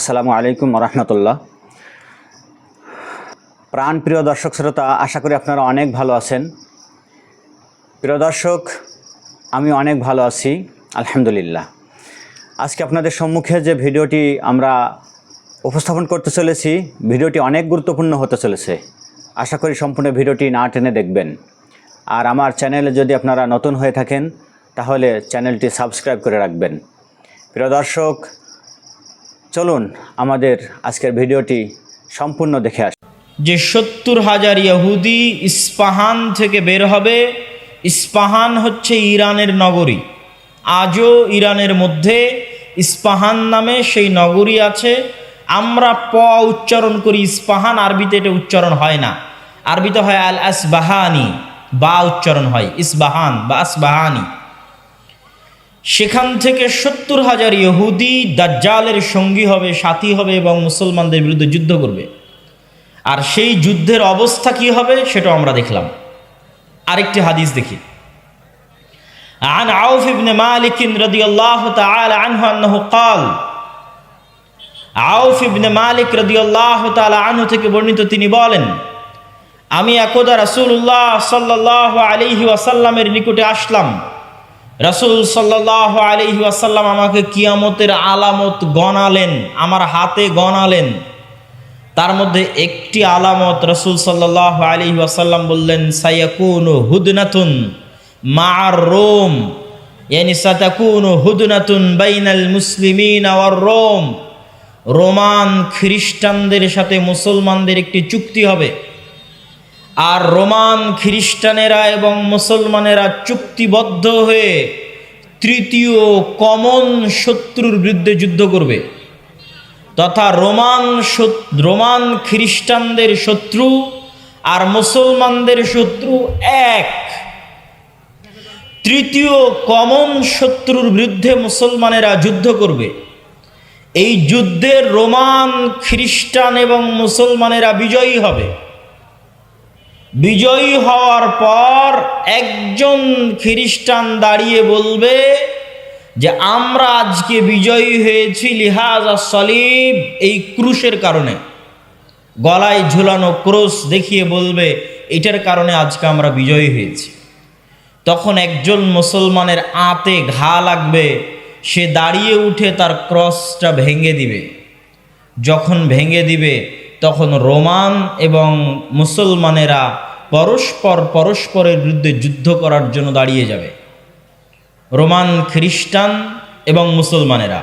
আসসালামু আলাইকুম রহমতুল্লাহ। প্রাণ প্রিয় দর্শক শ্রোতা, আশা করি আপনারা অনেক ভালো আছেন। প্রিয় দর্শক, আমি অনেক ভালো আছি আলহামদুলিল্লাহ। আজকে আপনাদের সম্মুখে যে ভিডিওটি আমরা উপস্থাপন করতে চলেছি, ভিডিওটি অনেক গুরুত্বপূর্ণ হতে চলেছে। আশা করি সম্পূর্ণ ভিডিওটি না টেনে দেখবেন। আর আমার চ্যানেলে যদি আপনারা নতুন হয়ে থাকেন তাহলে চ্যানেলটি সাবস্ক্রাইব করে রাখবেন। প্রিয় দর্শক, চলুন আমাদের আজকের ভিডিওটি সম্পূর্ণ দেখে আসি। যে 70,000 ইহুদি ইস্পাহান থেকে বের হবে। ইস্পাহান হচ্ছে ইরানের নগরী। আজও ইরানের মধ্যে ইস্পাহান নামে সেই নগরী আছে। আমরা প উচ্চারণ করি ইস্পাহান, আরবিতে এটা উচ্চারণ হয় না। আরবিতে হয় আল আসবাহানি, বা উচ্চারণ হয় ইসবাহান বা আসবাহানি। সেখান থেকে 70,000 ইহুদি দাজ্জালের সঙ্গী হবে, সাথী হবে এবং মুসলমানদের বিরুদ্ধে যুদ্ধ করবে। আর সেই যুদ্ধের অবস্থা কি হবে সেটাও আমরা দেখলাম। আরেকটি হাদিস দেখি। عن عوف بن مالك رضي الله تعالى عنه أنه قال, আউফ ইবনে মালিক রাদিয়াল্লাহু তাআলা আনহু থেকে বর্ণিত, তিনি বলেন, আমি একদা রাসূলুল্লাহ সাল্লাল্লাহু আলাইহি ওয়াসাল্লামের নিকটে আসলাম। রাসূল সাল্লাল্লাহু আলাইহি ওয়াসাল্লাম আমাকে কিয়ামতের আলামত গণালেন, আমার হাতে গণালেন। তার মধ্যে একটি আলামত রাসূল সাল্লাল্লাহু আলাইহি ওয়াসাল্লাম বললেন, সায়াকুনু হুদনাতুন মা'আর রোম, ইয়ানি সাতাকুনু হুদনাতুন বাইনাল মুসলিমিন ওয়ার রোম। রোমান খ্রিস্টানদের সাথে মুসলমানদের একটি চুক্তি হবে। আর রোমান খ্রিস্টানেরা এবং মুসলমানেরা চুক্তিবদ্ধ হয়ে তৃতীয় কমন শত্রুর বিরুদ্ধে যুদ্ধ করবে। তথা রোমান খ্রিস্টানদের শত্রু আর মুসলমানদের শত্রু এক। তৃতীয় কমন শত্রুর বিরুদ্ধে মুসলমানেরা যুদ্ধ করবে। এই যুদ্ধে রোমান খ্রিস্টান এবং মুসলমানেরা বিজয়ী হবে। বিজয়ী হওয়ার পর একজন খ্রিস্টান দাঁড়িয়ে বলবে যে আমরা আজকে বিজয়ী হয়েছি লিহাজা সলিব, এই ক্রুশের কারণে। গলায় ঝুলানো ক্রুশ দেখিয়ে বলবে এটার কারণে আজকে আমরা বিজয়ী হয়েছি। তখন একজন মুসলমানের আঁতে ঘা লাগবে, সে দাঁড়িয়ে উঠে তার ক্রসটা ভেঙে দিবে। যখন ভেঙে দিবে তখন রোমান এবং মুসলমানেরা পরস্পরের বিরুদ্ধে যুদ্ধ করার জন্য দাঁড়িয়ে যাবে। রোমান খ্রিস্টান এবং মুসলমানেরা।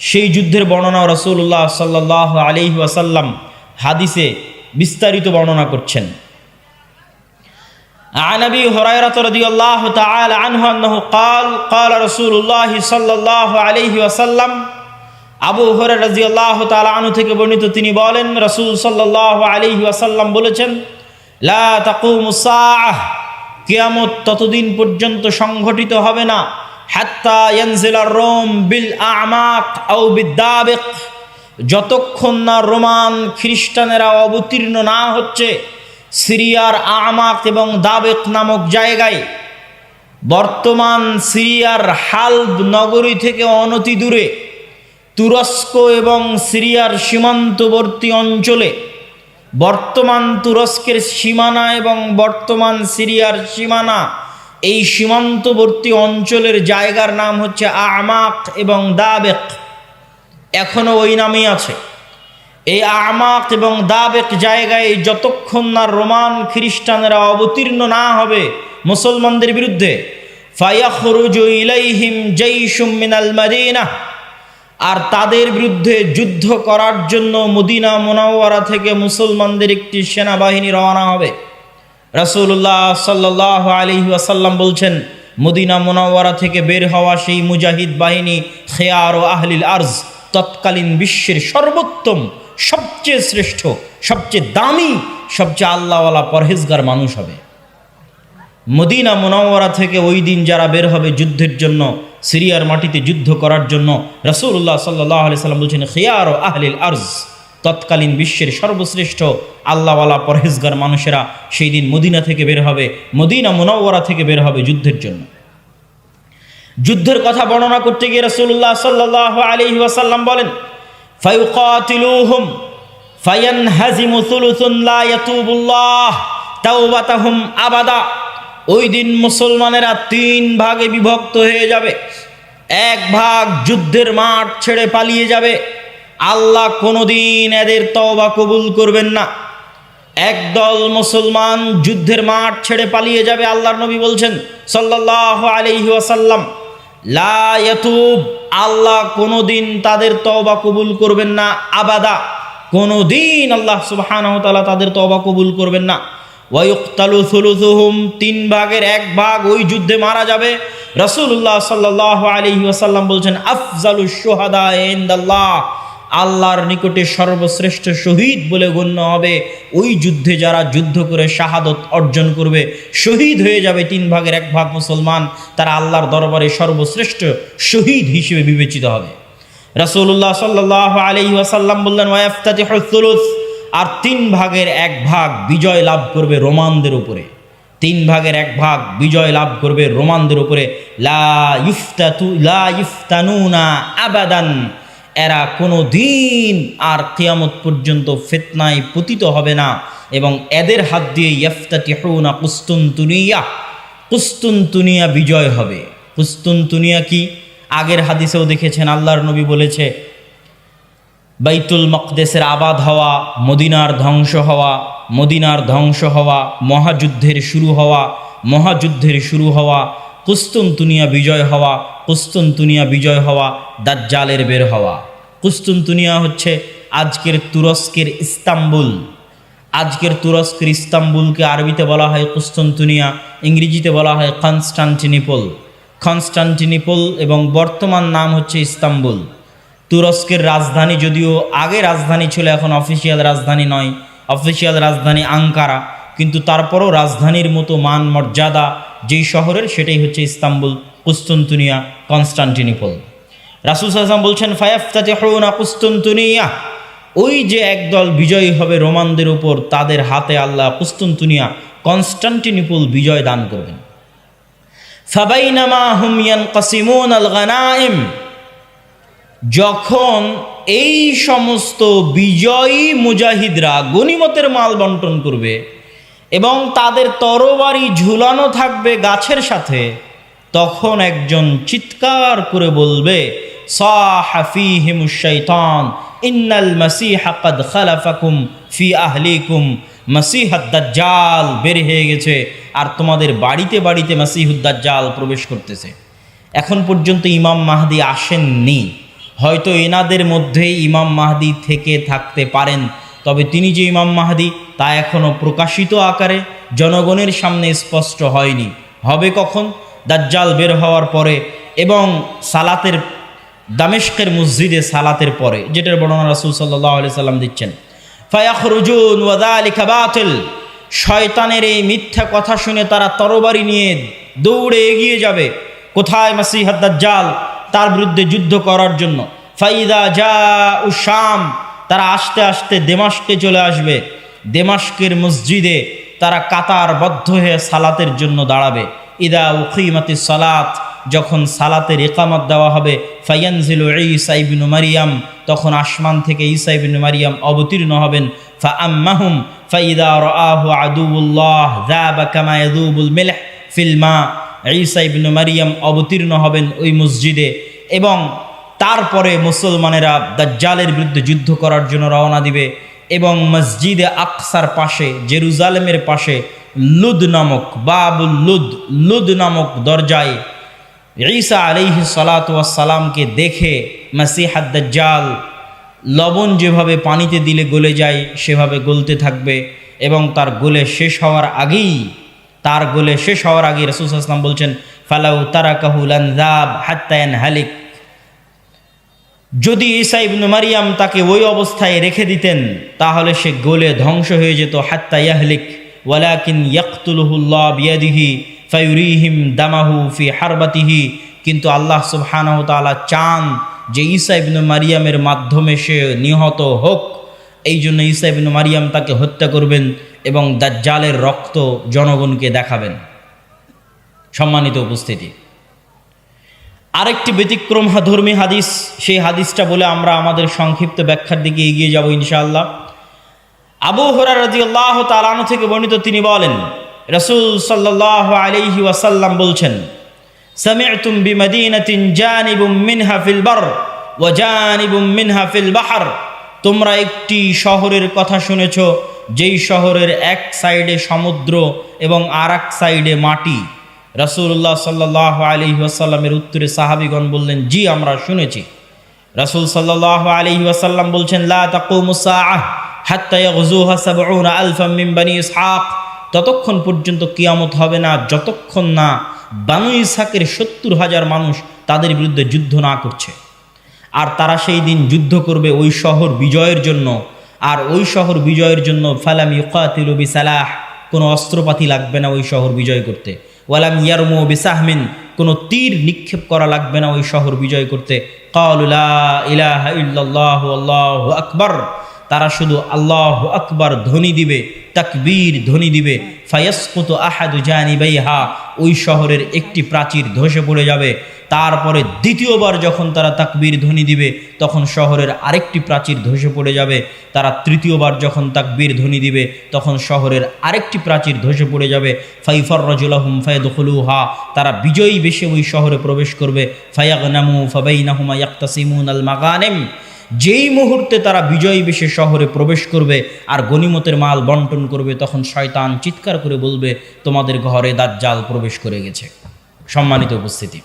সেই যুদ্ধের বর্ণনা রাসূলুল্লাহ সাল্লাল্লাহু আলাইহি ওয়াসাল্লাম হাদিসে বিস্তারিত বর্ণনা করছেন। عن أبي هريرة رضي الله تعالى عنه أنه قال قال رسول الله صلى الله عليه وسلم, আবু হুরায়রা রাদিয়াল্লাহু তাআলা আনহু থেকে বর্ণিত, তিনি বলেন রাসূল সাল্লাল্লাহু আলাইহি ওয়াসাল্লাম বলেছেন, লা তাকুমুস সাআহ, কিয়ামত ততদিন পর্যন্ত সংঘটিত হবে না, হাত্তা ইয়ানজিলার রোম বিল আমাক আও বিদাবিক, যতক্ষণ না রোমান খ্রিস্টানেরা অবতীর্ণ না হচ্ছে সিরিয়ার আমাক এবং দাবেক নামক জায়গায়। বর্তমান সিরিয়ার হালব নগরী থেকে অনতি দূরে তুরস্ক এবং সিরিয়ার সীমান্তবর্তী অঞ্চলে, বর্তমান তুরস্কের সীমানা এবং বর্তমান সিরিয়ার সীমানা, এই সীমান্তবর্তী অঞ্চলের জায়গার নাম হচ্ছে আমাক এবং দাবেক। এখনো ওই নামই আছে। এই আমাক এবং দাবেক জায়গায় যতক্ষণ না রোমান খ্রিস্টানেরা অবতীর্ণ না হবে মুসলমানদের বিরুদ্ধে, ফায়াখরুজু ইলাইহিম জাইশুম মিনাল মাদিনাহ, আর তাদের বিরুদ্ধে যুদ্ধ করার জন্য মদিনা মুনাওয়ারা থেকে মুসলমানদের একটি সেনাবাহিনী রওনা হবে। রাসূলুল্লাহ সাল্লাল্লাহু আলাইহি ওয়াসাল্লাম বলছেন, মদিনা মুনাওয়ারা থেকে বের হওয়া সেই মুজাহিদ বাহিনী খেয়ার ও আহলিল আরজ, তৎকালীন বিশ্বের সর্বোত্তম, সবচেয়ে শ্রেষ্ঠ, সবচেয়ে দামি, সবচেয়ে আল্লাহওয়ালা পরহেজগার মানুষ হবে। মদিনা মুনাওয়ারা থেকে ওই দিন যারা বের হবে যুদ্ধের জন্য, সিরিয়ার মাটিতে যুদ্ধ করার জন্য, রাসূলুল্লাহ সাল্লাল্লাহু আলাইহি সাল্লাম বলছেন খিয়ার ও আহলিল আরজ, তৎকালীন বিশ্বের সর্বশ্রেষ্ঠ আল্লাহওয়ালা পরহেজগার মানুষেরা সেই দিন মদিনা থেকে বের হবে, মদিনা মুনাওয়ারা থেকে বের হবে যুদ্ধের জন্য। যুদ্ধের কথা বর্ণনা করতে গিয়ে রাসূলুল্লাহ সাল্লাল্লাহু আলাইহি ওয়াসাল্লাম বলেন, ফায়ুকাতিলুহুম ফায়ানহাজিমু সুলুসুন লা ইয়াতুবুল্লাহ তাওবাতাহুম আবাদা। ওই দিন মুসলমানেরা 3 ভাগে বিভক্ত হয়ে যাবে। এক ভাগ যুদ্ধের মাঠ ছেড়ে পালিয়ে যাবে, আল্লাহ কোনোদিন এদের তওবা কবুল করবেন না। একদল মুসলমান যুদ্ধের মাঠ ছেড়ে পালিয়ে যাবে, আল্লাহর নবী বলছেন সাল্লাল্লাহু আলাইহি ওয়াসাল্লাম, লা ইয়াতুব, আল্লাহ কোনোদিন তাদের তওবা কবুল করবেন না, আবাদা, কোনোদিন আল্লাহ সুবহানাহু ওয়া তাআলা তাদের তওবা কবুল করবেন না। ওয়া ইউকতালু সুলুসুহুম, 3 ভাগের 1 ভাগ ওই যুদ্ধে মারা যাবে। রাসূলুল্লাহ সাল্লাল্লাহু আলাইহি ওয়াসাল্লাম বলছেন, আফজালুশ শুহাদা ইনদাল্লাহ, আল্লাহর নিকটে সর্বশ্রেষ্ঠ শহীদ বলে গণ্য হবে ওই যুদ্ধে যারা যুদ্ধ করে শাহাদত অর্জন করবে, শহীদ হয়ে যাবে 3 ভাগের 1 ভাগ মুসলমান, তারা আল্লাহর দরবারে সর্বশ্রেষ্ঠ শহীদ হিসেবে বিবেচিত হবে। রাসূলুল্লাহ সাল্লাল্লাহু আলাইহি ওয়াসাল্লাম বললেন, ওয়াইফতাতিহুস সুলুস, আর 3 ভাগের 1 ভাগ বিজয় লাভ করবে রোমানদের উপরে। 3 ভাগের 1 ভাগ বিজয় লাভ করবে রোমানদের উপরে। লা ইফতানুনা আবাদান, এরা কোনো দিন আর কিয়ামত পর্যন্ত ফিতনায় পতিত হবে না, এবং এদের হাত দিয়ে ইফতাতিহুনা কুস্তুনতুনিয়া, কুস্তুনতুনিয়া বিজয় হবে। কুস্তুনতুনিয়া কি? আগের হাদিসেও দেখেছেন, আল্লাহর নবী বলেছে বাইতুল মকদেসের আবাদ হওয়া, মদিনার ধ্বংস হওয়া, মদিনার ধ্বংস হওয়া, মহাযুদ্ধের শুরু হওয়া, মহাযুদ্ধের শুরু হওয়া, কুস্তুনতুনিয়া বিজয় হওয়া, কুস্তুনতুনিয়া বিজয় হওয়া, দাজ্জালের বের হওয়া। কুস্তুনতুনিয়া হচ্ছে আজকের তুরস্কের ইস্তাম্বুল। আজকের তুরস্কের ইস্তাম্বুলকে আরবিতে বলা হয় কুস্তুনতুনিয়া, ইংরেজিতে বলা হয় কনস্টান্টিনিপল। কনস্টান্টিনিপল এবং বর্তমান নাম হচ্ছে ইস্তাম্বুল। তুরস্কের রাজধানী, যদিও আগে রাজধানী ছিল, এখন অফিসিয়াল রাজধানী নয়, অফিসিয়াল রাজধানী আঙ্কারা, কিন্তু তারপরও রাজধানীর মতো মান মর্যাদা যেই শহরের, সেটাই হচ্ছে ইস্তাম্বুল, কুস্তুনতুনিয়া, কনস্টান্টিনিপল। রাসূল সাল্লাল্লাহু আলাইহি ওয়াসাল্লাম বলছেন, ফায়াফতাতিহুনা কুস্তুনতুনিয়া, ওই যে একদল বিজয়ী হবে রোমানদের উপর, তাদের হাতে আল্লাহ কুস্তুনতুনিয়া, কনস্টান্টিনিপল বিজয় দান করবেন। ফাবাইনামা হুম ইয়ানকাসিমুনাল গানাইম, যখন এই সমস্ত বিজয়ী মুজাহিদরা গনিমতের মাল বন্টন করবে এবং তাদের তরবারি ঝুলানো থাকবে গাছের সাথে, তখন একজন চিৎকার করে বলবে, সাহা ফীহিমুশ শাইতান ইন্নাল মাসীহা ক্বাদ খালাফাকুম ফি আহলিকুম, মাসীহুদ দাজ্জাল বের হয়ে গেছে আর তোমাদের বাড়িতে বাড়িতে মাসীহুদ দাজ্জাল প্রবেশ করতেছে। এখন পর্যন্ত ইমাম মাহদী আসেননি, হয়তো এনাদের মধ্যেই ইমাম মাহদী থেকে থাকতে পারেন, তবে তিনি যে ইমাম মাহদী তা এখনও প্রকাশিত আকারে জনগণের সামনে স্পষ্ট হয়নি। হবে কখন? দাজ্জাল বের হওয়ার পরে এবং সালাতের, দামেস্কের মসজিদে সালাতের পরে, যেটার বর্ণনা রাসূল সাল্লাল্লাহু আলাইহি সাল্লাম দিচ্ছেন। ফায়াখরুজুন ওয়া যালিকা বাতিল, শয়তানের এই মিথ্যা কথা শুনে তারা তরবারি নিয়ে দৌড়ে এগিয়ে যাবে কোথায়? মাসীহুদ দাজ্জাল, তার বিরুদ্ধে যুদ্ধ করার জন্য। ফাইদা জাউ শাম, তারা আস্তে আস্তে দেমাস্কে চলে আসবে। দেমাস্কের মসজিদে তারা কাতারবদ্ধ হয়ে সালাতের জন্য দাঁড়াবে। ইদা উকিমাতিস সালাত, যখন সালাতের ইকামত দেওয়া হবে, ফায়ানজিলু ঈসা ইবনু মারিয়াম, তখন আসমান থেকে ঈসা ইবনু মারিয়াম অবতীর্ণ হবেন। ফাআম্মাহুম ফাইদা রাআহু আদুউল্লাহ যাবা কামা ইয়াযুবুল মিলহ ফিল মা, ঈসা ইবনু মারিয়াম অবতীর্ণ হবেন ওই মসজিদে, এবং তারপরে মুসলমানেরা দাজ্জালের বিরুদ্ধে যুদ্ধ করার জন্য রওনা দিবে। এবং মসজিদে আকসার পাশে, জেরুজালেমের পাশে লুদ নামক, বাবুল লুদ, লুদ নামক দরজায় ঈসা আলাইহিস সালাতু ওয়াস সালামকে দেখে মাসীহুদ দাজ্জাল লবণ যেভাবে পানিতে দিলে গলে যায় সেভাবে গলতে থাকবে, এবং তার গলে শেষ হওয়ার আগেই, তার গলে শেষ হওয়ার আগে রাসূল সাল্লাল্লাহু আলাইহি ওয়াসাল্লাম বলছেন, ফালাউ তারাকাহু লানযাব হাত্তা ইয়ানহালিক, যদি ঈসা ইবনু মারিয়াম তাকে ওই অবস্থায় রেখে দিতেন তাহলে সে গলে ধ্বংস হয়ে যেত। হাত্তা ইয়াহলিক ওয়ালাকিন ইয়াকতুলুহুল্লাহ বিয়াদিহি ফায়ুরিহিম দামাহু ফি হারবাতিহি, কিন্তু আল্লাহ সুবহানাহু ওয়া তাআলা চান যে ঈসা ইবনু মারিয়ামের মাধ্যমে সে নিহত হোক, এই জন্য ঈসা ইবনু মারিয়াম তাকে হত্যা করবেন এবং দাজ্জালের রক্ত জনগণকে দেখাবেন। সম্মানিত উপস্থিতি, আরেকটি ব্যতিক্রম ধর্মী হাদিস, সেই হাদিসটা বলে আমরা আমাদের সংক্ষিপ্ত ব্যাখ্যার দিকে এগিয়ে যাব ইনশাআল্লাহ। আবু হুরায়রা রাদিয়াল্লাহু তাআলা আনহু থেকে বর্ণিত, তিনি বলেন রাসূল সাল্লাল্লাহু আলাইহি ওয়াসাল্লাম বলছেন, সামি'তুম বিমাদিনাতিন জানিবুম মিনহা ফিল বার ওয়া জানিবুম মিনহা ফিল বাহর। তোমরা একটি শহরের কথা শুনেছ, যেই শহরের এক সাইডে সমুদ্র এবং আর এক সাইডে মাটি। রাসূলুল্লাহ সাল্লাল্লাহু আলাইহি ওয়াসাল্লামের উত্তরে সাহাবীগণ বললেন, জি আমরা শুনেছি। রাসূল সাল্লাল্লাহু আলাইহি ওয়াসাল্লাম বলছেন, লা তাকুমুস সাআহ হাত্তা ইয়াগযুহা ৭০ আলফাম মিন বনি ইসহাক। ততক্ষণ পর্যন্ত কিয়ামত হবে না যতক্ষণ না বানু ইসহাকের ৭০,০০০ মানুষ তাদের বিরুদ্ধে যুদ্ধ না করছে। আর তারা সেই দিন যুদ্ধ করবে ওই শহর বিজয়ের জন্য। আর ওই শহর বিজয়ের জন্য ফালাম ইউকাতিলু বিসালাহ, কোনো অস্ত্রপাতি লাগবে না ওই শহর বিজয় করতে। ওয়ালাম ইয়ারমু বিসাহমিন, কোনো তীর নিক্ষেপ করা লাগবে না ওই শহর বিজয় করতে। ক্বালু লা ইলাহা ইল্লাল্লাহু আল্লাহু আকবার, তারা শুধু আল্লাহু আকবার ধ্বনি দিবে, তাকবীর ধ্বনি দিবে। ফায়াসকুতু আহাদু জানিবাইহা, ওই শহরের একটি প্রাচীর ধসে পড়ে যাবে। তারপরে দ্বিতীয়বার যখন তারা তাকবীর ধ্বনি দিবে তখন শহরের আরেকটি প্রাচীর ধসে পড়ে যাবে। তারা তৃতীয়বার যখন তাকবীর ধ্বনি দিবে তখন শহরের আরেকটি প্রাচীর ধসে পড়ে যাবে। ফাইফাররাজু লাহুম ফায়াদখুলুহা, তারা বিজয়ী বেশে ওই শহরে প্রবেশ করবে। ফায়াগনামু ফাবাইনাহুমা ইয়াকতাসিমুনাল মাগানিম, যেই মুহূর্তে তারা বিজয়ী বেশে শহরে প্রবেশ করবে আর গনিমতের মাল বন্টন করবে, তখন শয়তান চিৎকার করে বলবে, তোমাদের ঘরে দাজ্জাল প্রবেশ করে গেছে। সম্মানিত উপস্থিতি,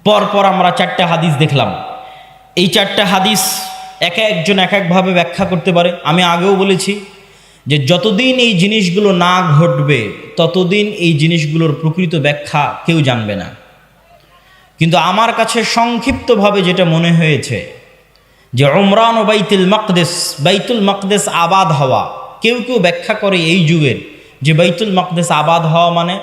পরপর আমরা 4টা হাদিস দেখলাম। এই 4টা হাদিস এক একজন এক একভাবে ব্যাখ্যা করতে পারে। আমি আগেও বলেছি যে যতদিন এই জিনিসগুলো না ঘটবে ততদিন এই জিনিসগুলোর প্রকৃত ব্যাখ্যা কেউ জানবে না। কিন্তু আমার কাছে সংক্ষিপ্তভাবে যেটা মনে হয়েছে যে উমরান ও বাইতুল মাকদেস আবাদ হওয়া, কেউ কেউ ব্যাখ্যা করে এই যুগের যে বাইতুল মাকদেস আবাদ হওয়া মানে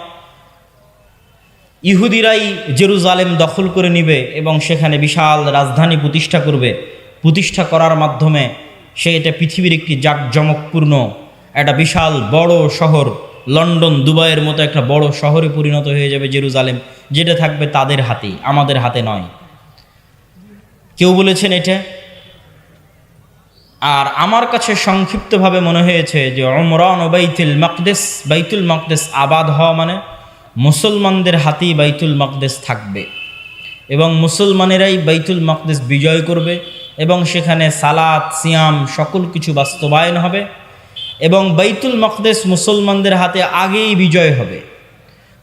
ইহুদিরাই জেরুজালেম দখল করে নিবে এবং সেখানে বিশাল রাজধানী প্রতিষ্ঠা করবে। প্রতিষ্ঠা করার মাধ্যমে সে এটা পৃথিবীর একটি জাঁকজমকপূর্ণ একটা বিশাল বড় শহর, লন্ডন দুবাইয়ের মতো একটা বড় শহরে পরিণত হয়ে যাবে জেরুজালেম, যেটা থাকবে তাদের হাতেই, আমাদের হাতে নয়। কেউ বলেছেন এটা। আর আমার কাছে সংক্ষিপ্তভাবে মনে হয়েছে যে উমরান ও বাইতুল মাকদেস আবাদ হওয়া মানে মুসলমানদের হাতেই বাইতুল মাকদেস থাকবে এবং মুসলমানেরাই বাইতুল মাকদেস বিজয় করবে এবং সেখানে সালাত সিয়াম সকল কিছু বাস্তবায়ন হবে এবং বাইতুল মাকদেস মুসলমানদের হাতে আগেই বিজয় হবে,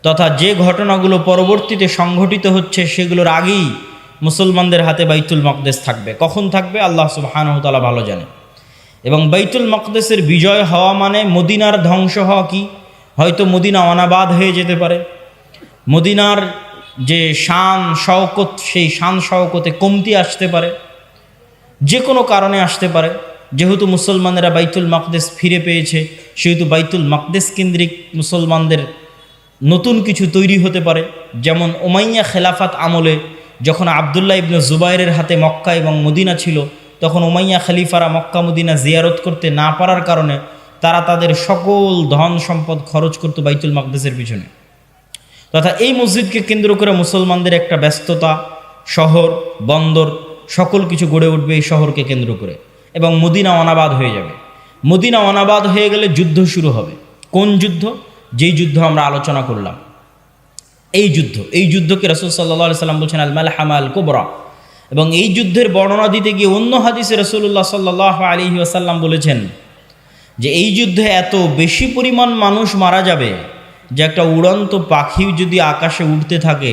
তথা যে ঘটনাগুলো পরবর্তীতে সংঘটিত হচ্ছে সেগুলোর আগেই মুসলমানদের হাতে বাইতুল মাকদেস থাকবে। কখন থাকবে আল্লাহ সুবহানাহু ওয়া তাআলা ভালো জানেন। এবং বাইতুল মাকদেসের বিজয় হওয়া মানে মদিনার ধ্বংস হওয়া কি? হয়তো মদিনা অনাবাদ হয়ে যেতে পারে, মদিনার যে শান শওকত সেই শান শওকতে কমতি আসতে পারে, যে কোনো কারণে আসতে পারে। যেহেতু মুসলমানেরা বাইতুল মাকদেস ফিরে পেয়েছে সেহেতু বাইতুল মাকদেস কেন্দ্রিক মুসলমানদের নতুন কিছু তৈরি হতে পারে। যেমন উমাইয়া খেলাফাত আমলে যখন আবদুল্লাহ ইবনে জুবাইরের হাতে মক্কা এবং মদিনা ছিল, তখন উমাইয়া খলিফারা মক্কা মদিনা জিয়ারত করতে না পারার কারণে তারা তাদের সকল ধন সম্পদ খরচ করত বাইতুল মাকদেসের পিছনে। তথা এই মসজিদকে কেন্দ্র করে মুসলমানদের একটা ব্যস্ততা, শহর বন্দর সকল কিছু গড়ে উঠবে এই শহরকে কেন্দ্র করে এবং মদিনা অনাবাদ হয়ে যাবে। মদিনা অনাবাদ হয়ে গেলে যুদ্ধ শুরু হবে। কোন যুদ্ধ? যেই যুদ্ধ আমরা আলোচনা করলাম, এই যুদ্ধকে রাসূল সাল্লাল্লাহু আলাইহি সাল্লাম বলছেন আল মালহামা আল কুবরা। এবং এই যুদ্ধের বর্ণনা দিতে গিয়ে অন্য হাদিসে রাসূলুল্লাহ সাল্লাল্লাহু আলাইহি ওয়াসাল্লাম বলেছেন যে এই যুদ্ধে এত বেশি পরিমাণ মানুষ মারা যাবে যে একটা উড়ন্ত পাখি যদি আকাশে উড়তে থাকে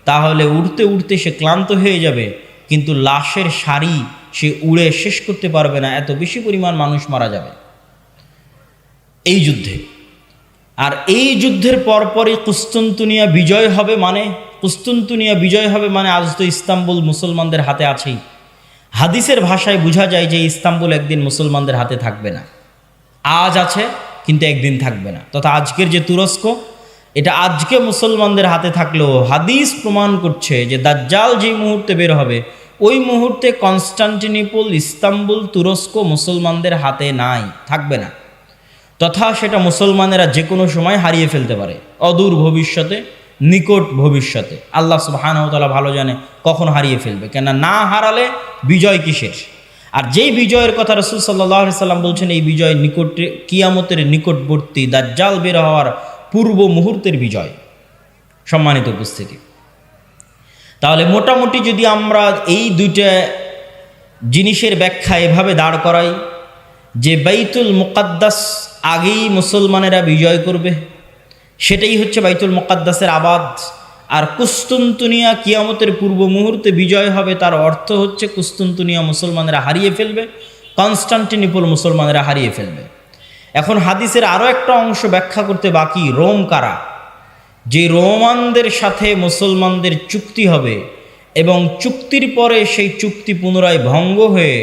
তাহলে উড়তে উড়তে সে ক্লান্ত হয়ে যাবে, কিন্তু লাশের সারি সে উড়ে শেষ করতে পারবে না, এত বেশি পরিমাণ মানুষ মারা যাবে এই যুদ্ধে। আর এই যুদ্ধের পরপরই কুস্তুনতুনিয়া বিজয় হবে মানে আজ তো ইস্তাম্বুল মুসলমানদের হাতে আছেই। হাদিসের ভাষায় বোঝা যায় যে ইস্তাম্বুল একদিন মুসলমানদের হাতে থাকবে না। আজ আছে কিন্তু একদিন থাকবে না। তথা আজকের যে তুরস্ক, এটা আজকে মুসলমানদের হাতে থাকলেও হাদিস প্রমাণ করছে যে দাজ্জাল যেই মুহূর্তে বের হবে ওই মুহূর্তে কনস্টান্টিনোপল, ইস্তাম্বুল, তুরস্ক মুসলমানদের হাতে নাই, থাকবে না। তথা সেটা মুসলমানেরা যে কোনো সময় হারিয়ে ফেলতে পারে, অদূর ভবিষ্যতে নিকট ভবিষ্যতে। আল্লাহ সুবহানাহু ওয়া তাআলা ভালো জানে কখন হারিয়ে ফেলবে, কেন না হারালে বিজয় কিসের। আর যেই বিজয়ের কথা রাসূল সাল্লাল্লাহু আলাইহি সাল্লাম বলছেন, এই বিজয় নিকটে, কিয়ামতের নিকটবর্তী, দাজ্জাল বের হওয়ার পূর্ব মুহূর্তের বিজয়। সম্মানিত উপস্থিতি, তাহলে মোটামুটি যদি আমরা এই দুইটা জিনিসের ব্যাখ্যা এভাবে দাঁড় করাই যে বাইতুল মুকাদ্দাস আগেই মুসলমানেরা বিজয় করবে, সেটাই হচ্ছে বাইতুল মুকাদ্দাসের আবাদ। আর কুস্তুনতুনিয়া কিয়ামতের পূর্ব মুহূর্তে বিজয় হবে, তার অর্থ হচ্ছে কুস্তুনতুনিয়া মুসলমানেরা হারিয়ে ফেলবে, কনস্টান্টিনোপল মুসলমানেরা হারিয়ে ফেলবে। এখন হাদিসের আরও একটা অংশ ব্যাখ্যা করতে বাকি, রোম কারা। যে রোমানদের সাথে মুসলমানদের চুক্তি হবে এবং চুক্তির পরে সেই চুক্তি পুনরায় ভঙ্গ হয়ে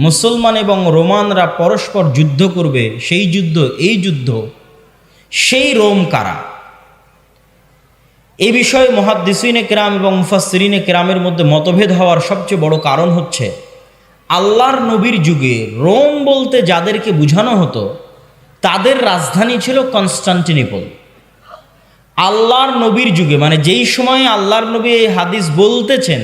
মুসলমান এবং রোমানরা পরস্পর যুদ্ধ করবে, সেই যুদ্ধ, এই যুদ্ধ, সেই রোম কারা। এই বিষয়ে মুহাদ্দিসিনে কেরাম এবং মুফাসসিরিনে কেরামের মধ্যে মতভেদ হওয়ার সবচেয়ে বড় কারণ হচ্ছে, আল্লাহর নবীর যুগে রোম বলতে যাদেরকে বোঝানো হতো তাদের রাজধানী ছিল কনস্টান্টিনোপল। আল্লাহর নবীর যুগে, মানে যেই সময়ে আল্লাহর নবী এই হাদিস বলতেছেন,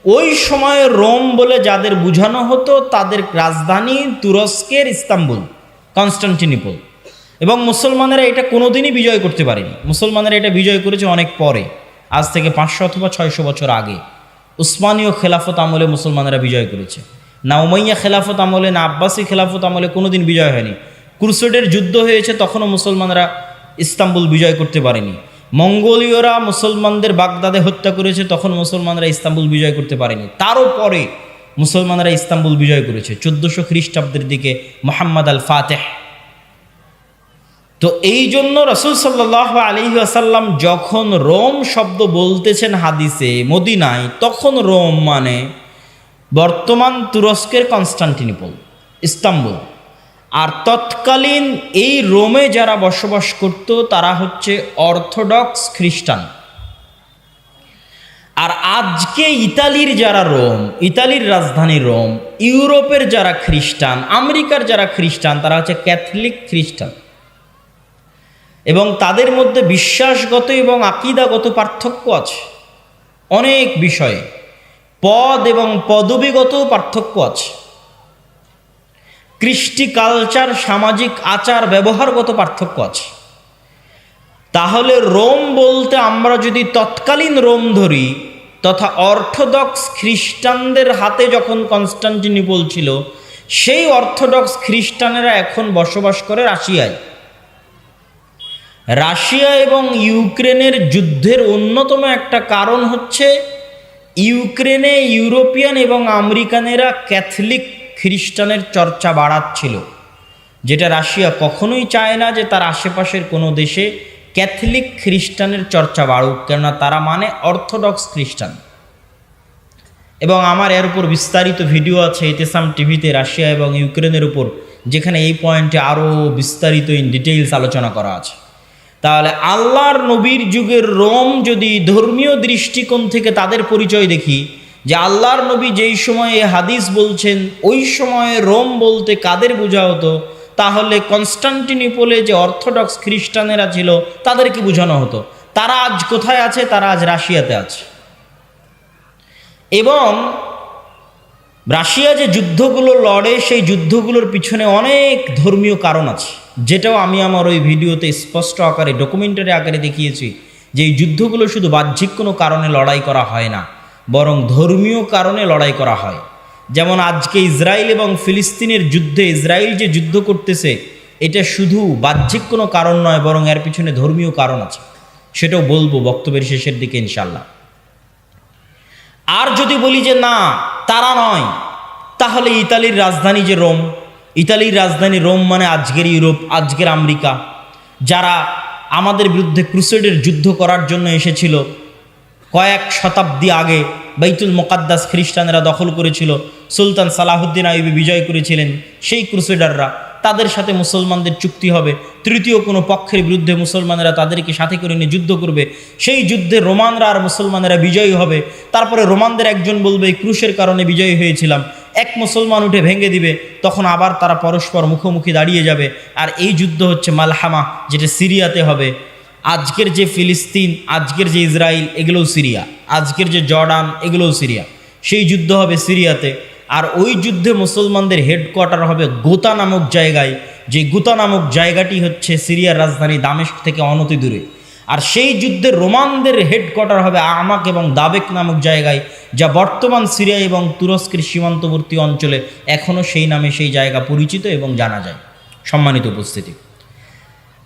ওই সময়ে রোম বলে যাদের বোঝানো হতো তাদের রাজধানী তুরস্কের ইস্তাম্বুল, কনস্টান্টিনোপল। এবং মুসলমানেরা এটা কোনোদিনই বিজয় করতে পারেনি। মুসলমানেরা এটা বিজয় করেছে অনেক পরে, আজ থেকে 500 অথবা 600 বছর আগে। উসমানীয় খেলাফত আমলে মুসলমানেরা বিজয় করেছে, না উমাইয়া খেলাফত আমলে, না আব্বাসী খেলাফত আমলে কোনোদিন বিজয় হয়নি। ক্রুসেডের যুদ্ধ হয়েছে, তখনও মুসলমানরা ইস্তাম্বুল বিজয় করতে পারেনি। মঙ্গোলীয়রা মুসলমানদের বাগদাদে হত্যা করেছে, তখন মুসলমানরা ইস্তাম্বুল বিজয় করতে পারেনি। তারও পরে মুসলমানরা ইস্তাম্বুল বিজয় করেছে 1400 খ্রিস্টাব্দের দিকে, মুহাম্মদ আল ফাতেহ। তো এই জন্য রাসূল সাল্লাল্লাহু আলাইহি ওয়াসাল্লাম যখন রোম শব্দ বলতেছেন হাদিসে মদিনায়, তখন রোম মানে বর্তমান তুরস্কের কনস্টান্টিনোপল, ইস্তাম্বুল। আর তৎকালীন এই রোমে যারা বসবাস করত তারা হচ্ছে অর্থোডক্স খ্রিস্টান। আর আজকে ইতালির যারা রোম, ইতালির রাজধানী রোম, ইউরোপের যারা খ্রিস্টান, আমেরিকার যারা খ্রিস্টান, তারা হচ্ছে ক্যাথলিক খ্রিস্টান। এবং তাদের মধ্যে বিশ্বাসগত এবং আকীদাগত পার্থক্য আছে অনেক বিষয়ে, পদ এবং পদবীগত পার্থক্য আছে, কৃষ্টি কালচার, সামাজিক আচার ব্যবহারগত পার্থক্য আছে। তাহলে রোম বলতে আমরা যদি তৎকালীন রোম ধরি, তথা অর্থোডক্স খ্রিস্টানদের হাতে যখন কনস্টান্টিনোপল ছিল, সেই অর্থোডক্স খ্রিস্টানেরা এখন বসবাস করে রাশিয়ায়। রাশিয়া এবং ইউক্রেনের যুদ্ধের অন্যতম একটা কারণ হচ্ছে, ইউক্রেনে ইউরোপিয়ান এবং আমেরিকানেরা ক্যাথলিক খ্রিস্টানের চর্চা বাড়াচ্ছিল, যেটা রাশিয়া কখনোই চায় না যে তার আশেপাশের কোনো দেশে ক্যাথলিক খ্রিস্টানের চর্চা বাড়ুক, কেননা তারা মানে অর্থোডক্স খ্রিস্টান। এবং আমার এর উপর বিস্তারিত ভিডিও আছে ইতিসাম টিভিতে রাশিয়া এবং ইউক্রেনের উপর, যেখানে এই পয়েন্টে আরও বিস্তারিত ইন ডিটেইলস আলোচনা করা আছে। তাহলে আল্লাহর নবীর যুগের রোম যদি ধর্মীয় দৃষ্টিকোণ থেকে তাদের পরিচয় দেখি, যে আল্লাহর নবী যেই সময়ে হাদিস বলছেন ওই সময়ে রোম বলতে কাদের বোঝা হতো, তাহলে কনস্টান্টিনোপলে যে অর্থোডক্স খ্রিস্টানেরা ছিল তাদেরকে বোঝানো হতো। তারা আজ কোথায় আছে? তারা আজ রাশিয়াতে আছে। এবং রাশিয়া যে যুদ্ধগুলো লড়ে, সেই যুদ্ধগুলোর পিছনে অনেক ধর্মীয় কারণ আছে, যেটাও আমি আমার ওই ভিডিওতে স্পষ্ট আকারে, ডকুমেন্টারি আকারে দেখিয়েছি, যে এই যুদ্ধগুলো শুধু বাহ্যিক কোনো কারণে লড়াই করা হয় না, বরং ধর্মীয় কারণে লড়াই করা হয়। যেমন আজকে ইসরায়েল এবং ফিলিস্তিনের যুদ্ধে ইসরায়েল যে যুদ্ধ করতেছে, এটা শুধু বাহ্যিক কোনো কারণ নয়, বরং এর পিছনে ধর্মীয় কারণ আছে, সেটাও বলবো বক্তব্যের শেষের দিকে ইনশাল্লাহ। আর যদি বলি যে না, তারা নয়, তাহলে ইতালির রাজধানী যে রোম, ইতালির রাজধানী রোম মানে আজকের ইউরোপ, আজকের আমেরিকা, যারা আমাদের বিরুদ্ধে ক্রুসেডের যুদ্ধ করার জন্য এসেছিল কয়েক শতাব্দী আগে। বাইতুল মুকাদ্দাস খ্রিস্টানেরা দখল করেছিল, সুলতান সালাহুদ্দিন আইয়ুবী বিজয় করেছিলেন সেই ক্রুসেডাররা। তাদের সাথে মুসলমানদের চুক্তি হবে, তৃতীয় কোনো পক্ষের বিরুদ্ধে মুসলমানেরা তাদেরকে সাথে করে নিয়ে যুদ্ধ করবে, সেই যুদ্ধে রোমানরা আর মুসলমানেরা বিজয়ী হবে। তারপরে রোমানদের একজন বলবে এই ক্রুশের কারণে বিজয়ী হয়েছিলাম, এক মুসলমান উঠে ভেঙে দিবে, তখন আবার তারা পরস্পর মুখোমুখি দাঁড়িয়ে যাবে। আর এই যুদ্ধ হচ্ছে মালহামা, যেটা সিরিয়াতে হবে। আজকের যে ফিলিস্তিন, আজকের যে ইসরায়েল, এগুলোও সিরিয়া। আজকের যে জর্ডান, এগুলোও সিরিয়া। সেই যুদ্ধ হবে সিরিয়াতে। আর ওই যুদ্ধে মুসলমানদের হেডকোয়ার্টার হবে গোতা নামক জায়গায়, যে গোতা নামক জায়গাটি হচ্ছে সিরিয়ার রাজধানী দামেস্ক থেকে অনতি দূরে। আর সেই যুদ্ধে রোমানদের হেডকোয়ার্টার হবে আমাক এবং দাবেক নামক জায়গায়, যা বর্তমান সিরিয়া এবং তুরস্কের সীমান্তবর্তী অঞ্চলে এখনও সেই নামে সেই জায়গা পরিচিত এবং জানা যায়। সম্মানিত উপস্থিতি,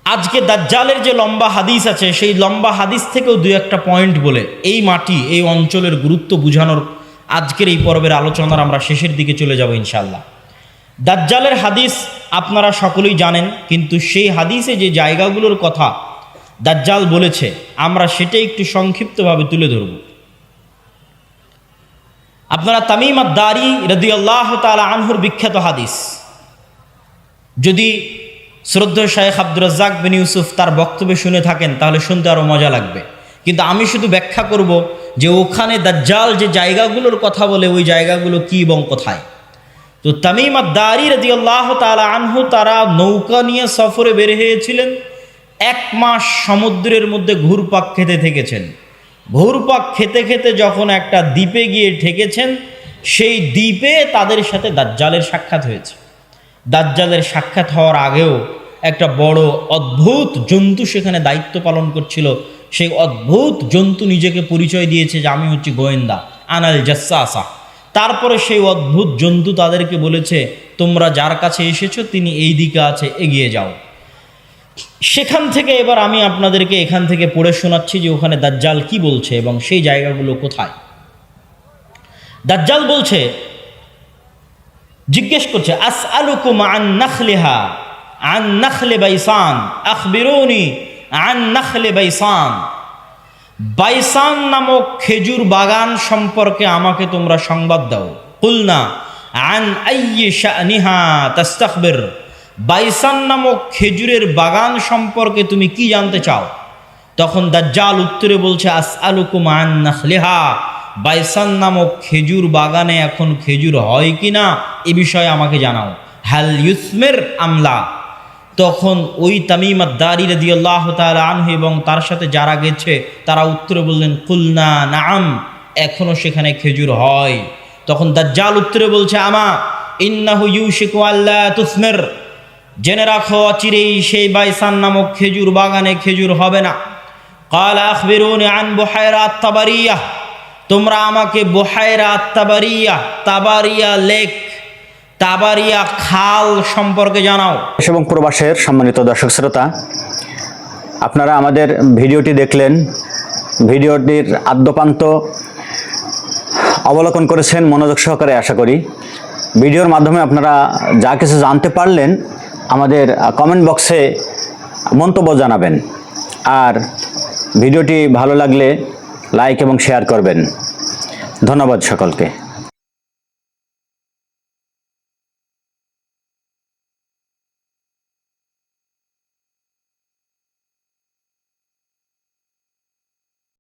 আজকে দাজ্জালের যে লম্বা হাদিস আছে, সেই লম্বা হাদিস থেকেও দু একটা পয়েন্ট বলে এই মাটি, এই অঞ্চলের গুরুত্ব বোঝানোর আজকের এই পর্বের আলোচনার আমরা শেষের দিকে চলে যাব ইনশাআল্লাহ। দাজ্জালের হাদিস আপনারা সকলেই জানেন, কিন্তু সেই হাদিসে যে জায়গাগুলোর কথা দাজ্জাল বলেছে আমরা সেটাই একটু সংক্ষিপ্তভাবে তুলে ধরব। আপনারা তামিম আদ-দারি রাদিয়াল্লাহু তাআলা আনহুর বিখ্যাত হাদিস, যদি শ্রদ্ধেয় শায়েখ আব্দুর রাজ্জাক বিন ইউসুফ তার বক্তব্য শুনে থাকেন তাহলে শুনতে আরও মজা লাগবে, কিন্তু আমি শুধু ব্যাখ্যা করব যে ওখানে দাজ্জাল যে জায়গাগুলোর কথা বলে ওই জায়গাগুলো কি এবং কোথায়। তো তামিম আদ-দারি রাদিয়াল্লাহু তাআলা আনহু তারা নৌকা নিয়ে সফরে বের হয়েছিলেন। 1 মাস সমুদ্রের মধ্যে ঘুরপাক খেতে থেকেছেন। ঘুরপাক খেতে খেতে যখন একটা দ্বীপে গিয়ে ঠেকেছেন, সেই দ্বীপে তাদের সাথে দাজ্জালের সাক্ষাৎ হয়েছে। দাজ্জালের সাক্ষাৎ হওয়ার আগেও একটা বড় অদ্ভুত জন্তু সেখানে দায়িত্ব পালন করছিল। সেই অদ্ভুত জন্তু নিজেকে পরিচয় দিয়েছে যে আমি হচ্ছি গোয়েন্দা, আনাল জাসাসা। তারপরে সেই অদ্ভুত জন্তু তাদেরকে বলেছে তোমরা যার কাছে এসেছো তিনি এই দিকে আছে, এগিয়ে যাও। সেখান থেকে এবার আমি আপনাদেরকে এখান থেকে পড়ে শোনাচ্ছি যে ওখানে দাজ্জাল কি বলছে এবং সেই জায়গাগুলো কোথায়। দাজ্জাল বলছে, জিজ্ঞেস করছে, আসআলুকুম আন নাখলিহা আন নাখলে বাইসান আখবিরুনি আন নাখলে বাইসান। বাইসান নামক খেজুর বাগান সম্পর্কে আমাকে তোমরা সংবাদ দাও। কুলনা আন আইয়ি শানিহা তাস্তাখবির। বাইসান নামক খেজুরের বাগান সম্পর্কে তুমি কি জানতে চাও? তখন দাজ্জাল উত্তরে বলছে, আসআলুকুম আন নাখলিহা। বাইসান নামক খেজুর বাগানে এখন খেজুর হয় কি না এ বিষয়ে আমাকে জানাও। হাল ইউসমির আমলা। তখন ওই তামিম আদ-দারি রাদিয়াল্লাহু তাআলা আনহু এবং তার সাথে যারা গেছে তারা উত্তরে বললেন, কুলনা নাআম, এখনো সেখানে খেজুর হয়। তখন দাজ্জাল উত্তরে বলছে, আমা ইন্নাহু ইউশিকু আল্লা তুসমির। জেনে রাখো অচিরেই সেই বাইসান নামক খেজুর বাগানে খেজুর হবে না। ক্বালা আখবিরুনি আন বুহায়রা আত-তাবারিয়াহ। তোমরা আমাকে বুহায়রা আত-তাবারিয়াহ, তাবারিয়া লেক, তাবারিয়া খাল সম্পর্কে জানাও। এবং প্রবাসের সম্মানিত দর্শক শ্রোতা, আপনারা আমাদের ভিডিওটি দেখলেন, ভিডিওটির আদ্যপান্ত অবলোকন করেছেন মনোযোগ সহকারে আশা করি। ভিডিওর মাধ্যমে আপনারা যা কিছু জানতে পারলেন আমাদের কমেন্ট বক্সে মন্তব্য জানাবেন, আর ভিডিওটি ভালো লাগলে লাইক এবং শেয়ার করবেন। ধন্যবাদ সকলকে।